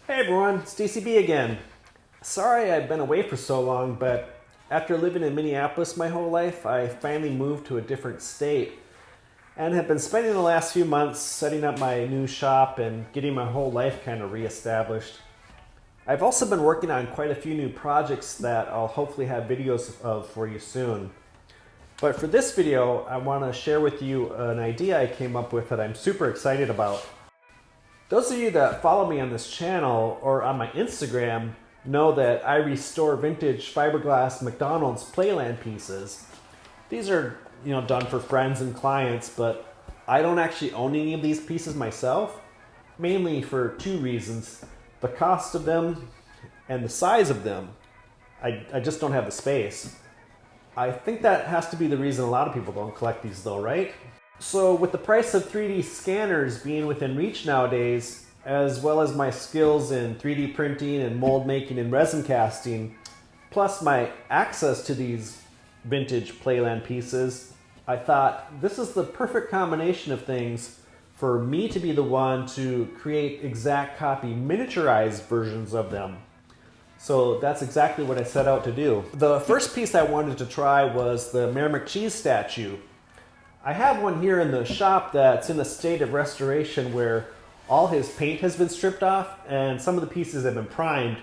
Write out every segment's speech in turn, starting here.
Hey everyone, it's DCB again. Sorry I've been away for so long, but after living in Minneapolis my whole life, I finally moved to a different state and have been spending the last few months setting up my new shop and getting my whole life kind of reestablished. I've also been working on quite a few new projects that I'll hopefully have videos of for you soon. But for this video, I want to share with you an idea I came up with that I'm super excited about. Those of you that follow me on this channel or on my Instagram know that I restore vintage fiberglass McDonald's Playland pieces. These are, done for friends and clients, but I don't actually own any of these pieces myself, mainly for two reasons: the cost of them and the size of them. I just don't have the space. I think that has to be the reason a lot of people don't collect these though, right? So with the price of 3D scanners being within reach nowadays, as well as my skills in 3D printing and mold making and resin casting, plus my access to these vintage Playland pieces, I thought this is the perfect combination of things for me to be the one to create exact copy miniaturized versions of them. So that's exactly what I set out to do. The first piece I wanted to try was the Mayor McCheese statue. I have one here in the shop that's in a state of restoration where all his paint has been stripped off and some of the pieces have been primed.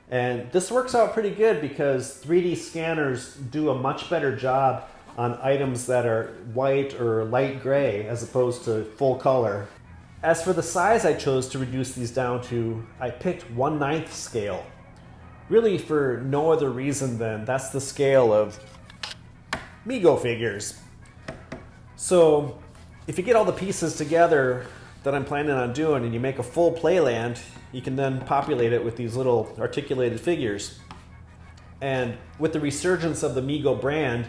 And this works out pretty good because 3D scanners do a much better job on items that are white or light gray as opposed to full color. As for the size I chose to reduce these down to, I picked 1/9 scale. Really for no other reason than that's the scale of Mego figures. So if you get all the pieces together that I'm planning on doing and you make a full Playland, you can then populate it with these little articulated figures. And with the resurgence of the Mego brand,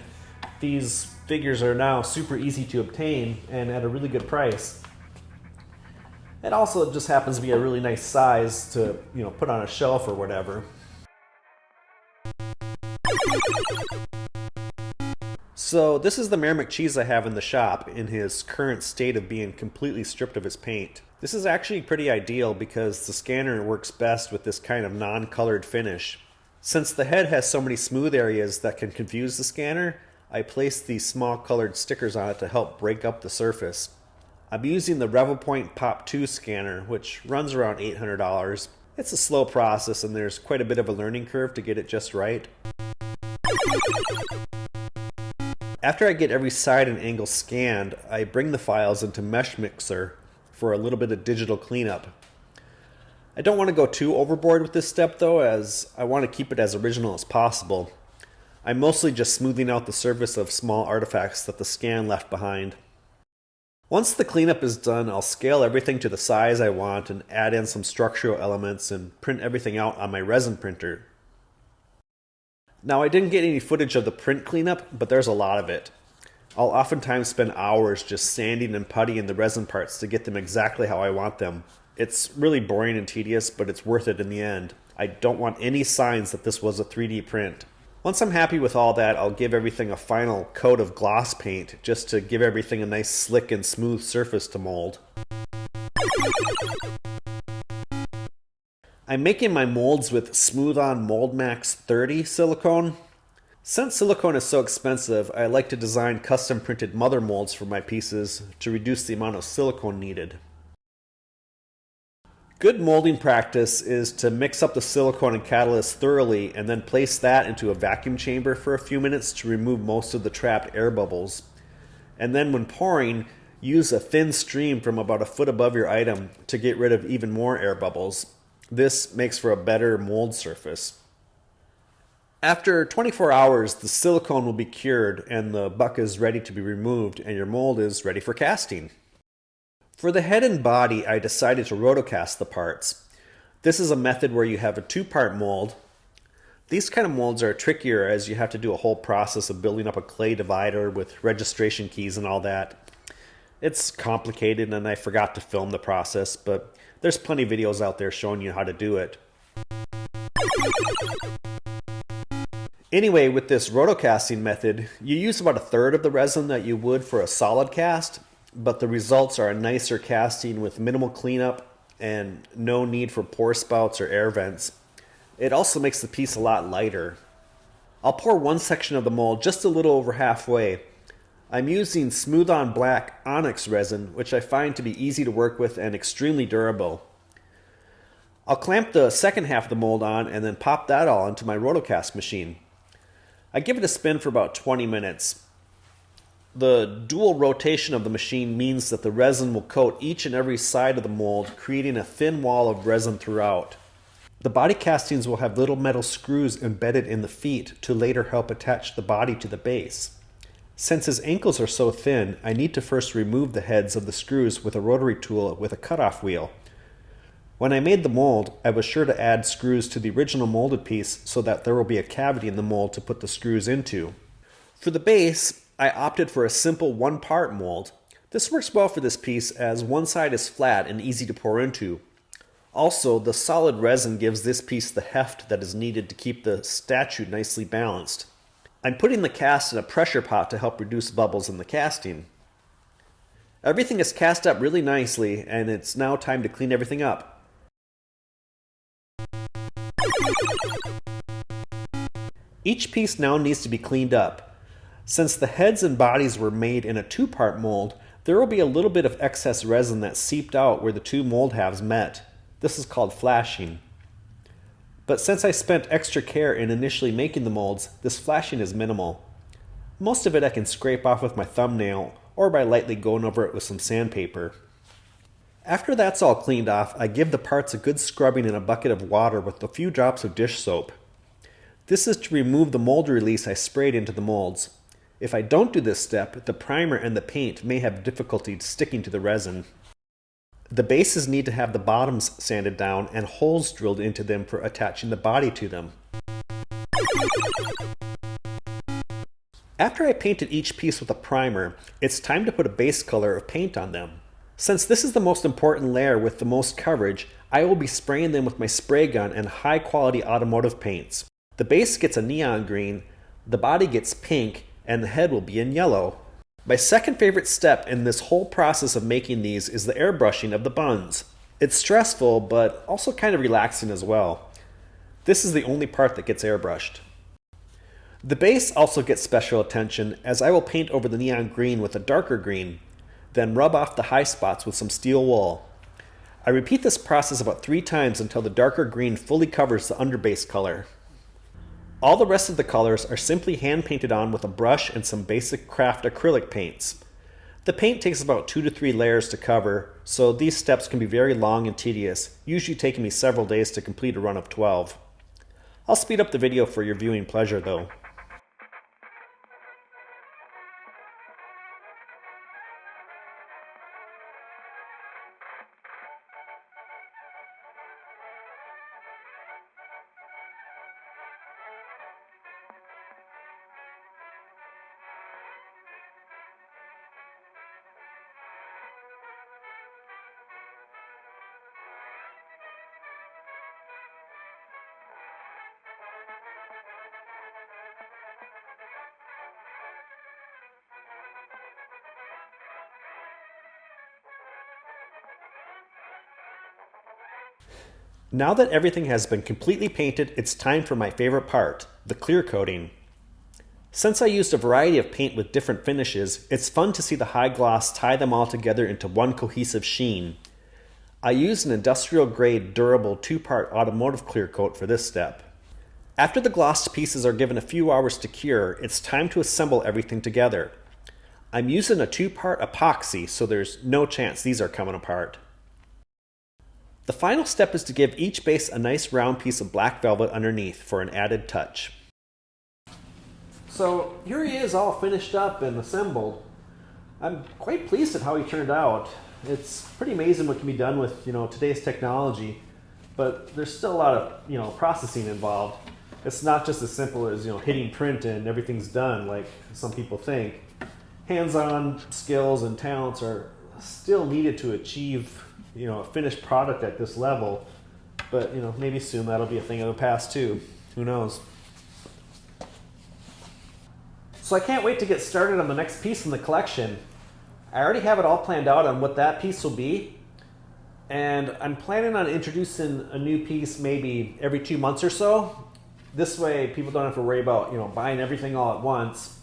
these figures are now super easy to obtain and at a really good price. It also just happens to be a really nice size to, put on a shelf or whatever. So this is the Mayor McCheese I have in the shop in his current state of being completely stripped of his paint. This is actually pretty ideal because the scanner works best with this kind of non-colored finish. Since the head has so many smooth areas that can confuse the scanner, I placed these small colored stickers on it to help break up the surface. I'm using the RevelPoint Pop 2 scanner, which runs around $800. It's a slow process and there's quite a bit of a learning curve to get it just right. After I get every side and angle scanned, I bring the files into Mesh Mixer for a little bit of digital cleanup. I don't want to go too overboard with this step though, as I want to keep it as original as possible. I'm mostly just smoothing out the surface of small artifacts that the scan left behind. Once the cleanup is done, I'll scale everything to the size I want and add in some structural elements and print everything out on my resin printer. Now I didn't get any footage of the print cleanup, but there's a lot of it. I'll oftentimes spend hours just sanding and puttying the resin parts to get them exactly how I want them. It's really boring and tedious, but it's worth it in the end. I don't want any signs that this was a 3D print. Once I'm happy with all that, I'll give everything a final coat of gloss paint just to give everything a nice slick and smooth surface to mold. I'm making my molds with Smooth-On Mold Max 30 silicone. Since silicone is so expensive, I like to design custom printed mother molds for my pieces to reduce the amount of silicone needed. Good molding practice is to mix up the silicone and catalyst thoroughly and then place that into a vacuum chamber for a few minutes to remove most of the trapped air bubbles. And then when pouring, use a thin stream from about a foot above your item to get rid of even more air bubbles. This makes for a better mold surface. After 24 hours, the silicone will be cured and the buck is ready to be removed and your mold is ready for casting. For the head and body, I decided to rotocast the parts. This is a method where you have a two-part mold. These kind of molds are trickier as you have to do a whole process of building up a clay divider with registration keys and all that. It's complicated and I forgot to film the process, but there's plenty of videos out there showing you how to do it. Anyway, with this rotocasting method, you use about a third of the resin that you would for a solid cast, but the results are a nicer casting with minimal cleanup and no need for pour spouts or air vents. It also makes the piece a lot lighter. I'll pour one section of the mold just a little over halfway. I'm using Smooth On Black Onyx resin, which I find to be easy to work with and extremely durable. I'll clamp the second half of the mold on and then pop that all into my rotocast machine. I give it a spin for about 20 minutes. The dual rotation of the machine means that the resin will coat each and every side of the mold, creating a thin wall of resin throughout. The body castings will have little metal screws embedded in the feet to later help attach the body to the base. Since his ankles are so thin, I need to first remove the heads of the screws with a rotary tool with a cutoff wheel. When I made the mold, I was sure to add screws to the original molded piece so that there will be a cavity in the mold to put the screws into. For the base, I opted for a simple one-part mold. This works well for this piece as one side is flat and easy to pour into. Also, the solid resin gives this piece the heft that is needed to keep the statue nicely balanced. I'm putting the cast in a pressure pot to help reduce bubbles in the casting. Everything is cast up really nicely, and it's now time to clean everything up. Each piece now needs to be cleaned up. Since the heads and bodies were made in a two-part mold, there will be a little bit of excess resin that seeped out where the two mold halves met. This is called flashing. But since I spent extra care in initially making the molds, this flashing is minimal. Most of it I can scrape off with my thumbnail or by lightly going over it with some sandpaper. After that's all cleaned off, I give the parts a good scrubbing in a bucket of water with a few drops of dish soap. This is to remove the mold release I sprayed into the molds. If I don't do this step, the primer and the paint may have difficulty sticking to the resin. The bases need to have the bottoms sanded down and holes drilled into them for attaching the body to them. After I painted each piece with a primer, it's time to put a base color of paint on them. Since this is the most important layer with the most coverage, I will be spraying them with my spray gun and high quality automotive paints. The base gets a neon green, the body gets pink, and the head will be in yellow. My second favorite step in this whole process of making these is the airbrushing of the buns. It's stressful, but also kind of relaxing as well. This is the only part that gets airbrushed. The base also gets special attention as I will paint over the neon green with a darker green, then rub off the high spots with some steel wool. I repeat this process about 3 times until the darker green fully covers the underbase color. All the rest of the colors are simply hand painted on with a brush and some basic craft acrylic paints. The paint takes about 2 to 3 layers to cover, so these steps can be very long and tedious, usually taking me several days to complete a run of 12. I'll speed up the video for your viewing pleasure though. Now that everything has been completely painted, it's time for my favorite part, the clear coating. Since I used a variety of paint with different finishes, it's fun to see the high gloss tie them all together into one cohesive sheen. I used an industrial grade durable 2-part automotive clear coat for this step. After the glossed pieces are given a few hours to cure, it's time to assemble everything together. I'm using a 2-part epoxy, so there's no chance these are coming apart. The final step is to give each base a nice round piece of black velvet underneath for an added touch. So here he is all finished up and assembled. I'm quite pleased at how he turned out. It's pretty amazing what can be done with today's technology, but there's still a lot of processing involved. It's not just as simple as hitting print and everything's done like some people think. Hands-on skills and talents are still needed to achieve a finished product at this level, but maybe soon that'll be a thing of the past too. Who knows? So I can't wait to get started on the next piece in the collection. I already have it all planned out on what that piece will be. And I'm planning on introducing a new piece maybe every 2 months or so. This way people don't have to worry about, buying everything all at once.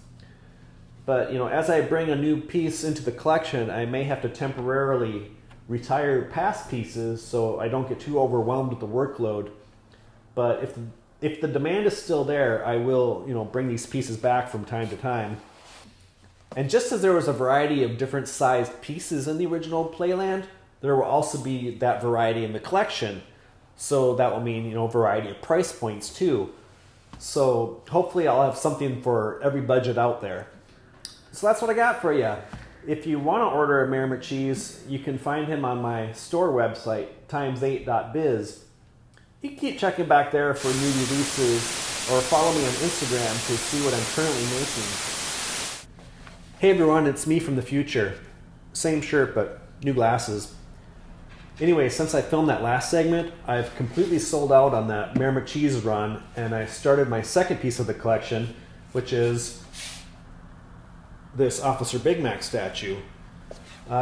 But, as I bring a new piece into the collection, I may have to temporarily retire past pieces so I don't get too overwhelmed with the workload. But if the demand is still there, I will, bring these pieces back from time to time. And just as there was a variety of different sized pieces in the original Playland, there will also be that variety in the collection. So that will mean, a variety of price points too. So hopefully I'll have something for every budget out there. So that's what I got for you. If you want to order a Mayor McCheese, you can find him on my store website, times8.biz. You can keep checking back there for new releases or follow me on Instagram to see what I'm currently making. Hey everyone, it's me from the future. Same shirt, but new glasses. Anyway, since I filmed that last segment, I've completely sold out on that Mayor McCheese run, and I started my second piece of the collection, which is this Officer Big Mac statue.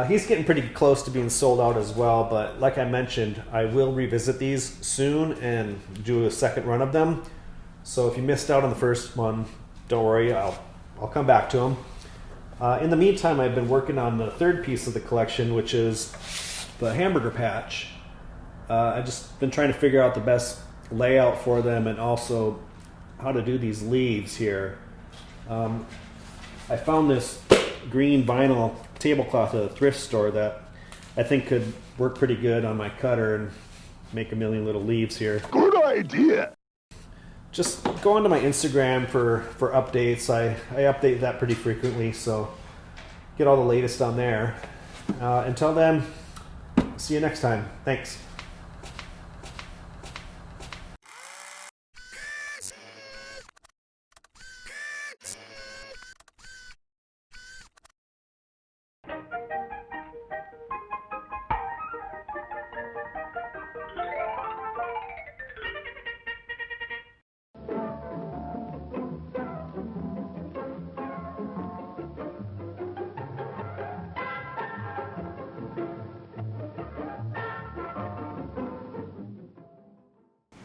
He's getting pretty close to being sold out as well, but like I mentioned, I will revisit these soon and do a second run of them. So if you missed out on the first one, don't worry, I'll come back to them. In the meantime, I've been working on the third piece of the collection, which is the hamburger patch. I've just been trying to figure out the best layout for them and also how to do these leaves here. I found this green vinyl tablecloth at a thrift store that I think could work pretty good on my cutter and make a million little leaves here. Good idea! Just go onto my Instagram for updates. I update that pretty frequently, so get all the latest on there. Until then, see you next time. Thanks.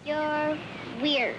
You're weird.